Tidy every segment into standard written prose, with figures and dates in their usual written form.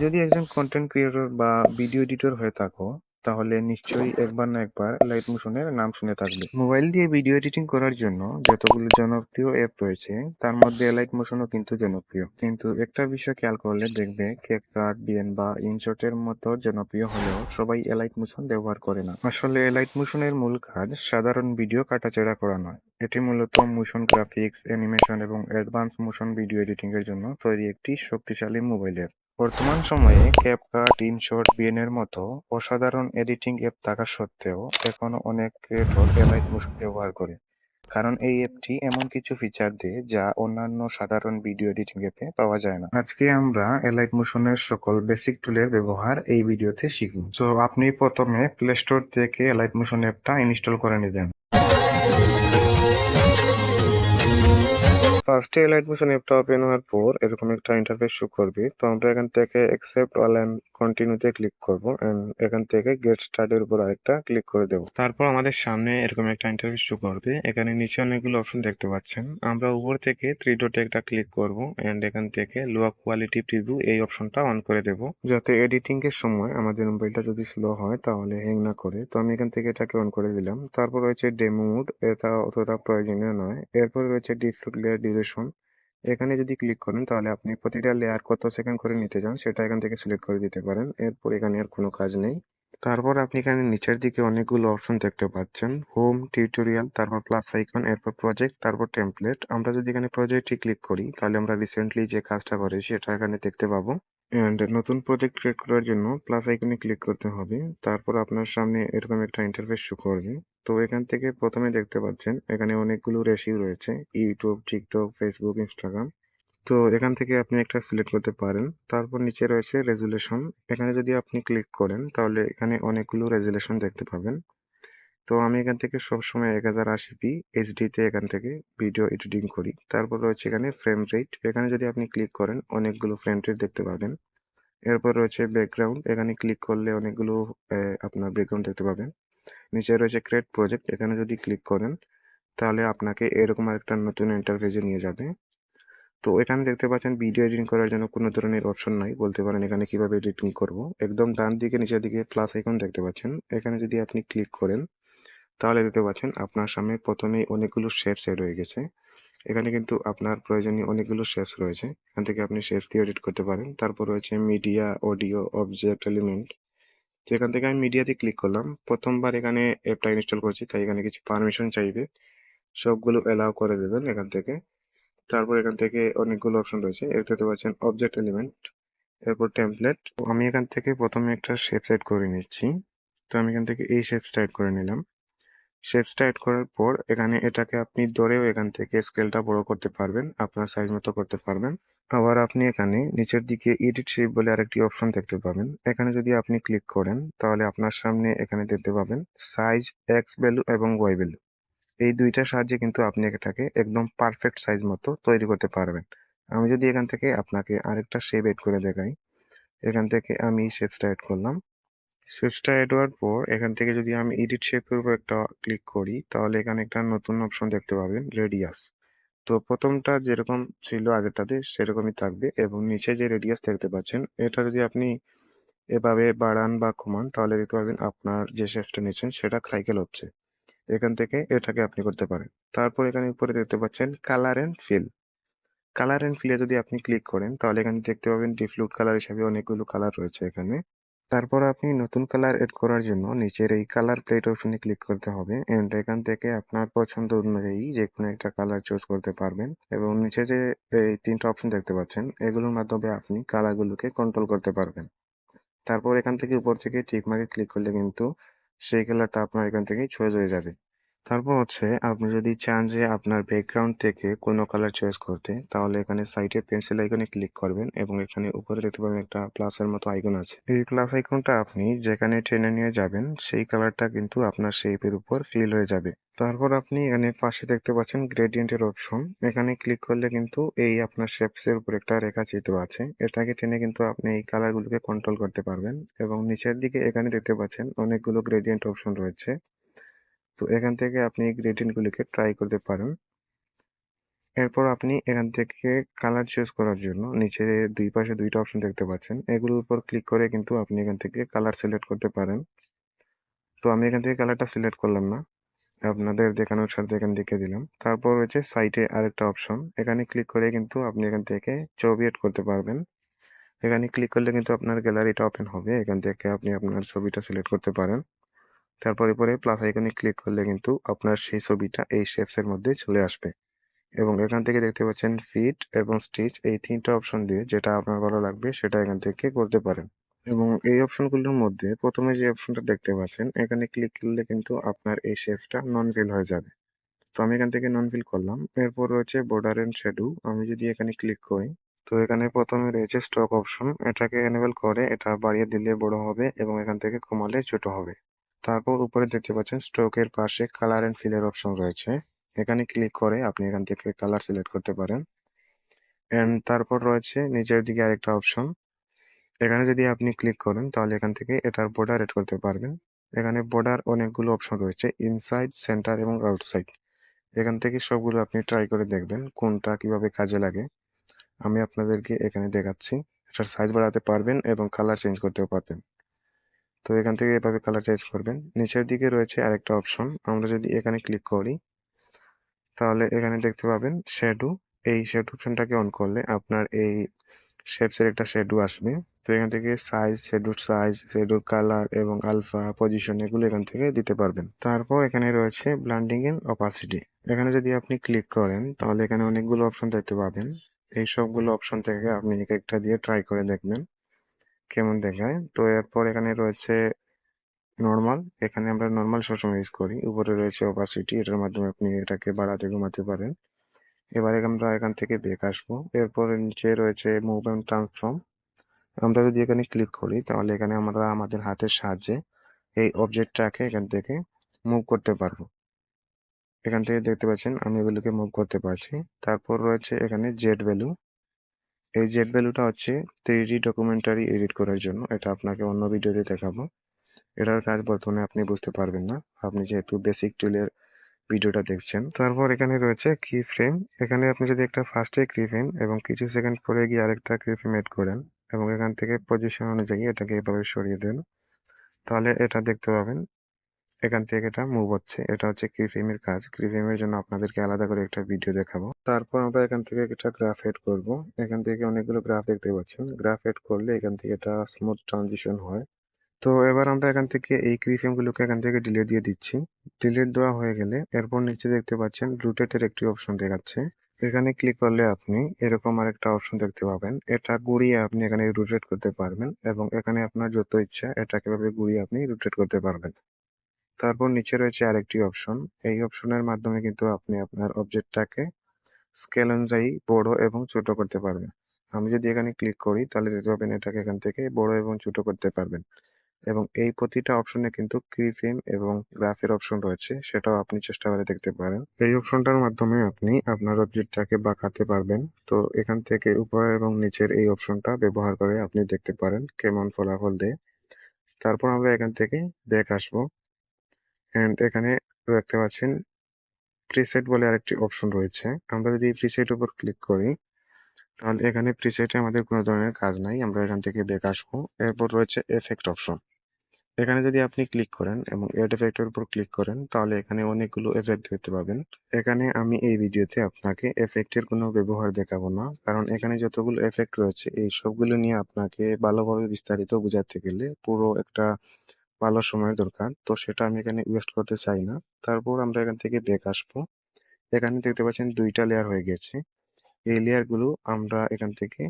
যদি একজন content creator বা ভিডিও এডিটর হয়ে থাকো, তাহলে নিশ্চয়ই একবার না একবার লাইট মোশনের নাম শুনে থাকবে। মোবাইল দিয়ে ভিডিও এডিটিং করার জন্য যতগুলো জনপ্রিয় অ্যাপ রয়েছে, তার মধ্যে লাইট মোশনও কিন্তু জনপ্রিয়। কিন্তু একটা বিষয় খেয়াল করলে দেখবে, ক্যাপকাট, বিএন বা ইনশটের মতো জনপ্রিয় হলেও সবাই এলাইট মোশন ব্যবহার করে না। আসলে এলাইট মোশনের মূল কাজ সাধারণ ভিডিও কাটাছেঁড়া করা নয়। এটি মূলত মোশন গ্রাফিক্স, অ্যানিমেশন এবং অ্যাডভান্স মোশন ভিডিও এডিটিং এর জন্য তৈরি একটি শক্তিশালী মোবাইল অ্যাপ। বর্তমান সময়ে ক্যাপকাট, ইনশট, বিএন-এর মতো অসাধারণ এডিটিং অ্যাপ থাকা সত্ত্বেও এখনো অনেক ক্রিয়েটর এলাইট মোশন ব্যবহার করে, কারণ এই অ্যাপটি এমন কিছু ফিচার দেয় যা অন্যান্য সাধারণ ভিডিও এডিটিং অ্যাপে পাওয়া যায় না। আজকে আমরা এলাইট মোশনের সকল বেসিক টুলের ব্যবহার এই ভিডিওতে শিখব। তো আপনি প্রথমে প্লে স্টোর থেকে এলাইট মোশন অ্যাপটা ইনস্টল করে নেবেন। ফার্স্টে এলাইট মোশন অ্যাপটা ওপেন হওয়ার পর এরকম একটা ইন্টারফেস শো করবে। তো আমরা এখান থেকে অ্যাকসেপ্ট অল এন্ড কন্টিনিউতে ক্লিক করব এন্ড এখান থেকে গেট স্টার্টের উপর আরেকটা ক্লিক করে দেব। তারপর আমাদের সামনে এরকম একটা ইন্টারফেস শো করবে। এখানে নিচে অনেকগুলো অপশন দেখতে পাচ্ছেন। আমরা উপর থেকে থ্রি ডটে একটা ক্লিক করব এন্ড এখান থেকে লো কোয়ালিটি প্রিভিউ এই অপশনটা অন করে দেব, যাতে এডিটিং এর সময় আমাদের মোবাইলটা যদি স্লো হয় তাহলে হ্যাং না করে। তো আমি এখান থেকে এটাকে অন করে দিলাম। তারপর রয়েছে ডেমো মোড, এটা অতটা প্রয়োজনীয় নয়। এরপর রয়েছে ডিফল্ট লেয়ার ডিউরেশন। এখানে যদি ক্লিক করেন তাহলে আপনি প্রতিটা লেয়ার কত সেকেন্ড করে নিতে চান সেটা এখান থেকে সিলেক্ট করে দিতে পারেন। এরপর এখানে আর কোনো কাজ নেই। তারপর আপনি এখানে নিচের দিকে অনেকগুলো অপশন দেখতে পাচ্ছেন, হোম, টিউটোরিয়াল, তারপর প্লাস আইকন, এরপর প্রজেক্ট, তারপর টেমপ্লেট। আমরা যদি এখানে প্রজেক্টে ক্লিক করি তাহলে আমরা রিসেন্টলি যে কাজটা করেছি সেটা এখানে দেখতে পাবো। এন্ড নতুন প্রজেক্ট ক্রিয়েট করার জন্য প্লাস আইকনে ক্লিক করতে হবে। তারপর আপনার সামনে এরকম একটা ইন্টারফেস শো করবে। তো এখান থেকে প্রথমে দেখতে পাচ্ছেন এখানে অনেকগুলো রেশিও রয়েছে, ইউটিউব, টিকটক, ফেসবুক, ইনস্টাগ্রাম। তো এখান থেকে আপনি একটা সিলেক্ট করতে পারেন। তারপর নিচে রয়েছে রেজুলেশন। এখানে যদি আপনি ক্লিক করেন তাহলে এখানে অনেকগুলো রেজুলেশন দেখতে পাবেন। তো আমি এখান থেকে সবসময় 1080p এইচডিতে এখান থেকে ভিডিও এডিটিং করি। তারপর রয়েছে এখানে ফ্রেম রেট। এখানে যদি আপনি ক্লিক করেন অনেকগুলো ফ্রেম রেট দেখতে পাবেন। এরপর রয়েছে ব্যাকগ্রাউন্ড। এখানে ক্লিক করলে অনেকগুলো আপনার ব্যাকগ্রাউন্ড দেখতে পাবেন। নিচে রয়েছে ক্রিয়েট প্রজেক্ট। এখানে যদি ক্লিক করেন তাহলে আপনাকে এরকম আরেকটা নতুন ইন্টারফেসে নিয়ে যাবে। তো এখানে দেখতে পাচ্ছেন ভিডিও এডিটিং করার জন্য কোনো ধরনের অপশন নাই, বলতে পারেন এখানে কিভাবে এডিটিং করব। একদম ডান দিকে নিচের দিকে প্লাস আইকন দেখতে পাচ্ছেন। এখানে যদি আপনি ক্লিক করেন তাহলে দেখতে পাচ্ছেন আপনার সামনে প্রথমেই অনেকগুলো শেপস এড হয়ে গেছে। এখানে কিন্তু আপনার প্রয়োজনীয় অনেকগুলো শেপস রয়েছে, এখান থেকে আপনি শেপস দিয়ে এডিট করতে পারেন। তারপর রয়েছে মিডিয়া, অডিও, অবজেক্ট, এলিমেন্ট। তো এখান থেকে আমি মিডিয়াতে ক্লিক করলাম। প্রথমবার এখানে অ্যাপটা ইনস্টল করছি তাই এখানে কিছু পারমিশন চাইবে, সবগুলো অ্যালাউ করে দেবেন এখান থেকে। তারপর এখান থেকে অনেকগুলো অপশন রয়েছে, এর দেখতে পাচ্ছেন অবজেক্ট, এলিমেন্ট, এরপর টেমপ্লেট। আমি এখান থেকে প্রথমে একটা শেপ সেট করে নিচ্ছি। তো আমি এখান থেকে এই শেপসটা এড করে নিলাম। শেপসটা এড করার পর এখানে এটাকে আপনি ধরেও এখান থেকে স্কেলটা বড় করতে পারবেন, আপনার সাইজ মতো করতে পারবেন। আবার আপনি এখানে নিচের দিকে এডিট শেপ বলে আরেকটি অপশন দেখতে পাবেন। এখানে যদি আপনি ক্লিক করেন তাহলে আপনার সামনে এখানে দেখতে পাবেন সাইজ, এক্স ভ্যালু এবং ওয়াই ভ্যালু। এই দুইটার সাহায্যে কিন্তু আপনি এটাকে একদম পারফেক্ট সাইজ মতো তৈরি করতে পারবেন। আমি যদি এখান থেকে আপনাকে আরেকটা শেপ এড করে দেখাই, এখান থেকে আমি শেপসটা এড করলাম। শেপসটা এড হওয়ার পর এখান থেকে যদি আমি এডিট শেপের উপর একটা ক্লিক করি তাহলে এখানে একটা নতুন অপশন দেখতে পাবেন, রেডিয়াস। তো প্রথমটা যেরকম ছিল আগেরটাতে সেরকমই থাকবে এবং নিচে যে রেডিয়াস দেখতে পাচ্ছেন এটা যদি আপনি এভাবে বাড়ান বা কমান তাহলে দেখতে পাবেন আপনার যে শেপটা নিচ্ছেন সেটা সাইকেল হচ্ছে। এখান থেকে এটাকে আপনি করতে পারেন। তারপর এখানে উপরে দেখতে পাচ্ছেন colour and fill. Colour and ফিলে যদি আপনি ক্লিক করেন তাহলে এখানে দেখতে পাবেন ডিফ্লুট কালার হিসেবে অনেকগুলো কালার রয়েছে এখানে। তারপর আপনি নতুন কালার এড করার জন্য নিচের এই কালার প্লেট অপশনে ক্লিক করতে হবে এন্ড এখান থেকে আপনার পছন্দ অনুযায়ী যে কোনো একটা কালার চুজ করতে পারবেন এবং নিচে যে এই তিনটা অপশন দেখতে পাচ্ছেন এগুলোর মাধ্যমে আপনি কালারগুলোকে কন্ট্রোল করতে পারবেন। তারপর এখান থেকে উপর থেকে টিক মার্কে ক্লিক করলে কিন্তু সেই কালারটা আপনার এখান থেকেই চয়েস হয়ে যাবে। তারপর হচ্ছে আপনি যদি চান যে আপনার ব্যাকগ্রাউন্ড থেকে কোনো কালার চয়েস করতে তাহলে এখানে সাইডে পেন্সিল আইকনে ক্লিক করবেন এবং এখানে উপরে দেখতে পাবেন একটা প্লাসের মতো আইকন আছে। এই প্লাস আইকনটা আপনি যেখানে টেনে নিয়ে যাবেন সেই কালারটা কিন্তু আপনার শেপের উপর ফিল হয়ে যাবে। তারপর আপনি এখানে পাশে দেখতে পাচ্ছেন গ্রেডিয়েন্টের অপশন। এখানে ক্লিক করলে কিন্তু এই আপনার শেপসের উপর একটা রেখাচিত্র আছে, এটাকে টেনে কিন্তু আপনি এই কালারগুলোকে কন্ট্রোল করতে পারবেন এবং নিচের দিকে এখানে দেখতে পাচ্ছেন অনেকগুলো গ্রেডিয়েন্ট অপশন রয়েছে। তো এখান থেকে আপনি গ্রেডিয়েন্টগুলিকে ট্রাই করতে পারেন। এরপর আপনি এখান থেকে কালার চুজ করার জন্য নিচে দুই পাশে দুইটা অপশন দেখতে পাচ্ছেন, এগুলোর উপর ক্লিক করে কিন্তু আপনি এখান থেকে কালার সিলেক্ট করতে পারেন। তো আমি এখান থেকে কালারটা সিলেক্ট করলাম না, আপনাদের দেখানোর স্বার্থে এখান থেকে দিলাম। তারপর রয়েছে সাইটে আরেকটা অপশন, এখানে ক্লিক করে কিন্তু আপনি এখান থেকে ছবি এড করতে পারবেন। এখানে ক্লিক করলে কিন্তু আপনার গ্যালারিটা ওপেন হবে, এখান থেকে আপনি আপনার ছবিটা সিলেক্ট করতে পারেন। তারপরে পরে প্লাস আইকনে ক্লিক করলে কিন্তু আপনার সেই ছবিটা এই শেপস এর মধ্যে চলে আসবে। এবং এখান থেকে দেখতে পাচ্ছেন ফিট এবং স্টিচ, এই তিনটা অপশন দিয়ে যেটা আপনার ভালো লাগবে সেটা এখান থেকে করতে পারেন। এবং এই অপশনগুলোর মধ্যে প্রথমে যে অপশনটা দেখতে পাচ্ছেন, এখানে ক্লিক করলে কিন্তু আপনার এই শেপটা নন ফিল হয়ে যাবে। তো আমি এখান থেকে নন ফিল করলাম। এরপর রয়েছে বর্ডার এন্ড শ্যাডো, আমি যদি এখানে ক্লিক করি, তো এখানে প্রথমে রয়েছে স্টক অপশন, এটাকে এনেবল করে এটা বাড়িয়ে দিলে বড় হবে এবং এখান থেকে কমালে ছোট হবে। তারপর উপরে দেখতে পাচ্ছেন স্ট্রোকের পাশে কালার এন্ড ফিলের অপশন রয়েছে, এখানে ক্লিক করে আপনি এখান থেকে কালার সিলেক্ট করতে পারেন। এন্ড তারপর রয়েছে নিচের দিকে আরেকটা অপশন, এখানে যদি আপনি ক্লিক করেন তাহলে এখান থেকে এটার বর্ডার এড করতে পারবেন। এখানে বর্ডার অনেকগুলো অপশন রয়েছে, ইনসাইড, সেন্টার এবং আউটসাইড। এখান থেকে সবগুলো আপনি ট্রাই করে দেখবেন কোনটা কিভাবে কাজে লাগে। আমি আপনাদেরকে এখানে দেখাচ্ছি, এটার সাইজ বাড়াতে পারবেন এবং কালার চেঞ্জ করতেও পারবেন। তো এখান থেকে এভাবে কালার চেঞ্জ করবেন। নিচের দিকে রয়েছে আরেকটা অপশন, আমরা যদি এখানে ক্লিক করি তাহলে এখানে দেখতে পাবেন শ্যাডো, এই শ্যাডো অপশনটাকে অন করলে আপনার এই শেপস এর একটা শ্যাডো আসবে। তো এখান থেকে সাইজ, শ্যাডোর কালার এবং আলফা পজিশন এগুলো এখান থেকে দিতে পারবেন। তারপর এখানে রয়েছে ব্লান্ডিং এন্ড অপাসিটি, এখানে যদি আপনি ক্লিক করেন তাহলে এখানে অনেকগুলো অপশন দেখতে পাবেন। এই সবগুলো অপশন থেকে আপনি এক একটা দিয়ে ট্রাই করে দেখবেন কেমন দেখায়। তো এরপর এখানে রয়েছে নর্মাল, এখানে আমরা নর্মাল সবসময় ইউজ করি। উপরে রয়েছে অপাসিটি, এটার মাধ্যমে আপনি এটাকে বাড়াতে কমাতে পারেন। এবারে আমরা এখান থেকে ব্যাক আসবো। এরপরে নিচে রয়েছে মুভ এন্ড ট্রান্সফর্ম, আমরা যদি এখানে ক্লিক করি তাহলে এখানে আমরা আমাদের হাতের সাহায্যে এই অবজেক্টটাকে এখান থেকে মুভ করতে পারবো। এখান থেকে দেখতে পাচ্ছেন আমি এগুলোকে মুভ করতে পারছি। তারপর রয়েছে এখানে জেড ভ্যালু, এই জেড ভ্যালুটা হচ্ছে 3D ডকুমেন্টারি এডিট করার জন্য, এটা আপনাকে অন্য ভিডিওতে দেখাবো। এটার কাজ বর্তমানে আপনি বুঝতে পারবেন না, আপনি যেহেতু বেসিক টুলের ভিডিওটা দেখছেন। তারপর এখানে রয়েছে কি ফ্রেম, এখানে আপনি যদি একটা ফার্স্টে কি ফ্রেম এবং কিছু সেকেন্ড পরে গিয়ে আরেকটা কি ফ্রেম এড করেন এবং এখান থেকে পজিশন অনুযায়ী এটাকে এভাবে সরিয়ে দেন, তাহলে এটা দেখতে পাবেন এখান থেকে এটা মুভ হচ্ছে। এটা হচ্ছে কি ফ্রেমের কাজ, কি ফ্রেমের জন্য আপনাদেরকে আলাদা করে একটা ভিডিও দেখাবো। তারপর আমরা এখান থেকে একটা গ্রাফ এড করব, এখান থেকে অনেকগুলো গ্রাফ দেখতে পাচ্ছেন, গ্রাফ এড করলে এখান থেকে এটা স্মুথ ট্রানজিশন হয়। তো এবার আমরা এখান থেকে এই কিফ্রেম গুলোকে এখান থেকে ডিলিট দিয়ে দিচ্ছি। ডিলিট দেওয়া হয়ে গেলে এরপর নিচে দেখতে পাচ্ছেন রোটেটের একটি অপশন দেখাচ্ছে, এখানে ক্লিক করলে আপনি এরকম আরেকটা অপশন দেখতে পাবেন, এটা ঘুরিয়ে আপনি এখানে রোটেট করতে পারবেন এবং এখানে আপনার যত ইচ্ছা এটাকে ভাবে ঘুরিয়ে আপনি রোটেট করতে পারবেন। তারপর নিচে রয়েছে আরেকটি অপশন, এই অপশনের মাধ্যমে কিন্তু আপনি আপনার অবজেক্টটাকে স্কেল অনুযায়ী বড় এবং ছোট করতে পারবেন। আমি যদি এখানে ক্লিক করি তাহলে দেখতে পাবেন এটাকে এখান থেকে বড় এবং ছোট করতে পারবেন। এবং এই প্রতিটা অপশনে কিন্তু কিফ্রেম এবং গ্রাফের অপশন রয়েছে, সেটাও আপনি চেষ্টা করে দেখতে পারেন। এই অপশনটার মাধ্যমে আপনি আপনার অবজেক্টটাকে বাঁকাতে পারবেন। তো এখান থেকে উপরের এবং নিচের এই অপশনটা ব্যবহার করে আপনি দেখতে পারেন কেমন ফলাফল দেয়। তারপর আমরা এখান থেকে ব্যাক আসবো এন্ড এখানে দেখতে পাচ্ছেন প্রিসেট বলে আরেকটি অপশন রয়েছে, আমরা যদি এই প্রিসেট উপর ক্লিক করি তাহলে এখানে প্রিসেটে আমাদের কোনো ধরনের কাজ নাই, আমরা এখান থেকে ব্যাক আসবো। এরপর রয়েছে এফেক্ট অপশন, এখানে যদি আপনি ক্লিক করেন এবং এড এফেক্টের উপর ক্লিক করেন তাহলে এখানে অনেকগুলো এফেক্ট দেখতে পাবেন। এখানে আমি এই ভিডিওতে আপনাকে এফেক্টের কোনো ব্যবহার দেখাবো না, কারণ এখানে যতগুলো এফেক্ট রয়েছে এই সবগুলো নিয়ে আপনাকে ভালোভাবে বিস্তারিত বোঝাতে গেলে পুরো একটা ভালো সময় দরকার, তো সেটা আমি এখানে ওয়েস্ট করতে চাই না। তারপর আমরা এখান থেকে ব্যাক আসবো, এখানে দেখতে পাচ্ছেন দুইটা লেয়ার হয়ে গেছে, এই লেয়ার গুলো আমরা এখান থেকে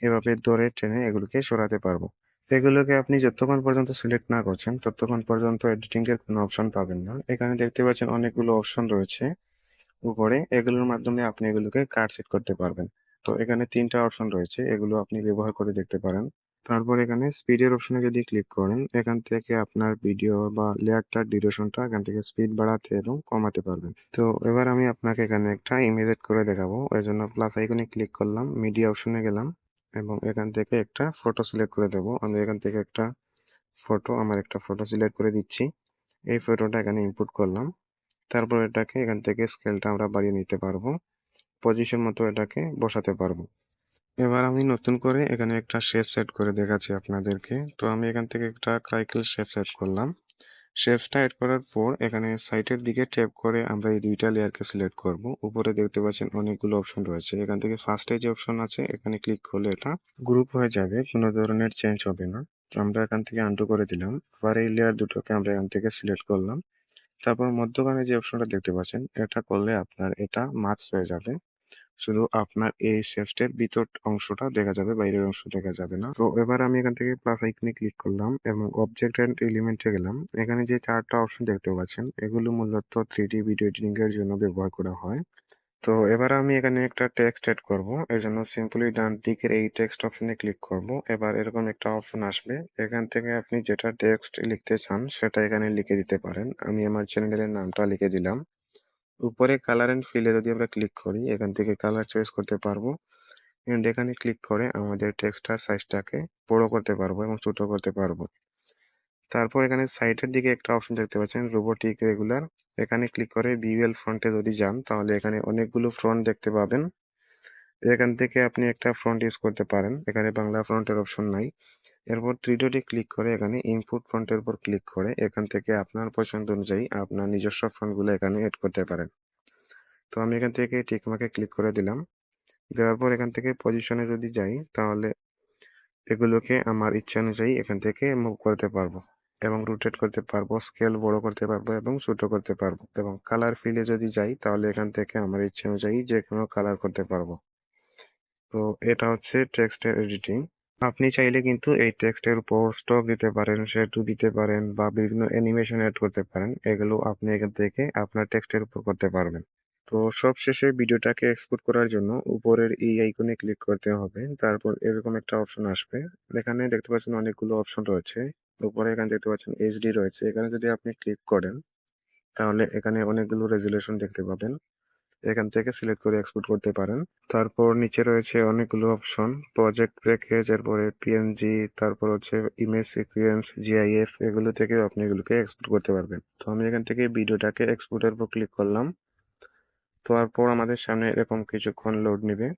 এভাবে ধরে টেনে এগুলোকে সরাতে পারবো। এগুলোকে আপনি যতক্ষণ পর্যন্ত সিলেক্ট না করছেন ততক্ষণ পর্যন্ত এডিটিং এর কোনো অপশন পাবেন না। এখানে দেখতে পাচ্ছেন অনেকগুলো অপশন রয়েছে উপরে, এগুলোর মাধ্যমে আপনি এগুলোকে কাট সেট করতে পারবেন। তো এখানে তিনটা অপশন রয়েছে, এগুলো আপনি ব্যবহার করে দেখতে পারেন। তারপর এখানে স্পিডের অপশনে যদি ক্লিক করেন এখান থেকে আপনার ভিডিও বা লেয়ারটার ডিউরেশনটা এখান থেকে স্পিড বাড়াতে এবং কমাতে পারবেন। তো এবার আমি আপনাকে এখানে একটা ইমেজ এড করে দেখাবো, এর জন্য প্লাস আইকনে ক্লিক করলাম, মিডিয়া অপশনে গেলাম এবং এখান থেকে একটা ফটো সিলেক্ট করে দেবো। আমি এখান থেকে একটা আমার একটা ফটো সিলেক্ট করে দিচ্ছি, এই ফটোটা এখানে ইনপুট করলাম। তারপর এটাকে এখান থেকে স্কেলটা আমরা বাড়িয়ে নিতে পারবো, পজিশন মতো এটাকে বসাতে পারবো। এবার আমি নতুন করে এখানে একটা শেপ সেট করে দেখাচ্ছি আপনাদেরকে। তো আমি এখান থেকে একটা ট্রাইকেল শেপ সেট করলাম। শেপটা এড করার পর এখানে সাইডের দিকে ট্যাপ করে আমরা এই দুইটা লেয়ারকে সিলেক্ট করব। উপরে দেখতে পাচ্ছেন অনেকগুলো অপশন রয়েছে। এখান থেকে ফার্স্টে যে অপশন আছে এখানে ক্লিক করলে এটা গ্রুপ হয়ে যাবে, কোনো ধরনের চেঞ্জ হবে না। তো আমরা এখান থেকে আনডু করে দিলাম। আবার এই লেয়ার দুটোকে আমরা এখান থেকে সিলেক্ট করলাম। তারপর মধ্যখানে যে অপশনটা দেখতে পাচ্ছেন এটা করলে আপনার এটা মার্কস হয়ে যাবে। শুধু আপনার এই শেপসটার ভিতর অংশটা দেখা যাবে, বাইরের অংশ দেখা যাবে না। তো এবার আমি এখান থেকে প্লাস আইকনে ক্লিক করলাম এবং অবজেক্ট এন্ড এলিমেন্টে গেলাম। এখানে যে চারটা অপশন দেখতে পাচ্ছেন এগুলো মূলত 3D ভিডিও এডিটিং এর জন্য ব্যবহার করা হয়। তো এবার আমি এখানে একটা টেক্সট এড করব। এর জন্য সিম্পলি ডান দিকের এই টেক্সট অপশনে ক্লিক করব। এবার এরকম একটা অপশন আসবে, এখান থেকে আপনি যেটা টেক্সট লিখতে চান সেটা এখানে লিখে দিতে পারেন। আমি আমার চ্যানেলের নামটা লিখে দিলাম। উপরে কালার এন্ড ফিলে যদি আমরা ক্লিক করি এখান থেকে কালার চয়েস করতে পারবো এন্ড এখানে ক্লিক করে আমাদের টেক্সটার সাইজটাকে বড় করতে পারবো এবং ছোট করতে পারবো। তারপর এখানে সাইডের দিকে একটা অপশন দেখতে পাচ্ছেন রোবোটিক রেগুলার, এখানে ক্লিক করে ভিউএল ফ্রন্টে যদি যান তাহলে এখানে অনেকগুলো ফ্রন্ট দেখতে পাবেন। এখান থেকে আপনি একটা ফ্রন্ট ইউজ করতে পারেন, এখানে বাংলা ফ্রন্টের অপশন নাই। এরপর থ্রি ডটে ক্লিক করে এখানে ইনপুট ফ্রন্টের উপর ক্লিক করে এখান থেকে আপনার পছন্দ অনুযায়ী আপনার নিজস্ব ফ্রন্টগুলো এখানে এড করতে পারেন। তো আমি এখান থেকে টিকমার্কে ক্লিক করে দিলাম। দেওয়ার পর এখান থেকে পজিশনে যদি যাই তাহলে এগুলোকে আমার ইচ্ছা অনুযায়ী এখান থেকে মুভ করতে পারবো এবং রোটেট করতে পারবো, স্কেল বড় করতে পারবো এবং ছোট করতে পারবো। এবং কালার ফিলে যদি যাই তাহলে এখান থেকে আমার ইচ্ছা অনুযায়ী যে কোনো কালার করতে পারবো। তো এটা হচ্ছে টেক্সটের এডিটিং। আপনি চাইলে কিন্তু এই টেক্সটের উপর স্টক দিতে পারেন, শ্যাডো দিতে পারেন বা বিভিন্ন অ্যানিমেশন এড করতে পারেন। এগুলো আপনি এখান থেকে আপনার টেক্সটের উপর করতে পারবেন। তো সবশেষে ভিডিওটাকে এক্সপোর্ট করার জন্য উপরের এই আইকনে ক্লিক করতে হবে। তারপর এরকম একটা অপশন আসবে, এখানে দেখতে পাচ্ছেন অনেকগুলো অপশন রয়েছে। উপরে এখানে দেখতে পাচ্ছেন এইচডি রয়েছে, এখানে যদি আপনি ক্লিক করেন তাহলে এখানে অনেকগুলো রেজুলেশন দেখতে পাবেন। এখান থেকে সিলেক্ট করে এক্সপোর্ট করতে পারেন। তারপর নিচে রয়েছে অনেকগুলো অপশন, প্রজেক্ট প্যাকেজ, এরপরে পিএনজি, তারপর হচ্ছে ইমেজ সিকোয়েন্স, জিআইএফ, এগুলো থেকে আপনি এগুলোকে এক্সপোর্ট করতে পারবেন। তো আমি এখান থেকে ভিডিওটাকে এক্সপোর্টের উপর ক্লিক করলাম। তারপর আমাদের সামনে এরকম কিছুক্ষণ লোড নেবে।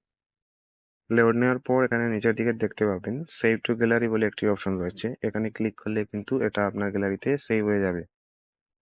লোড নেওয়ার পর এখানে নিচের দিকে দেখতে পাবেন সেভ টু গ্যালারি বলে একটি অপশন রয়েছে, এখানে ক্লিক করলে কিন্তু এটা আপনার গ্যালারিতে সেভ হয়ে যাবে।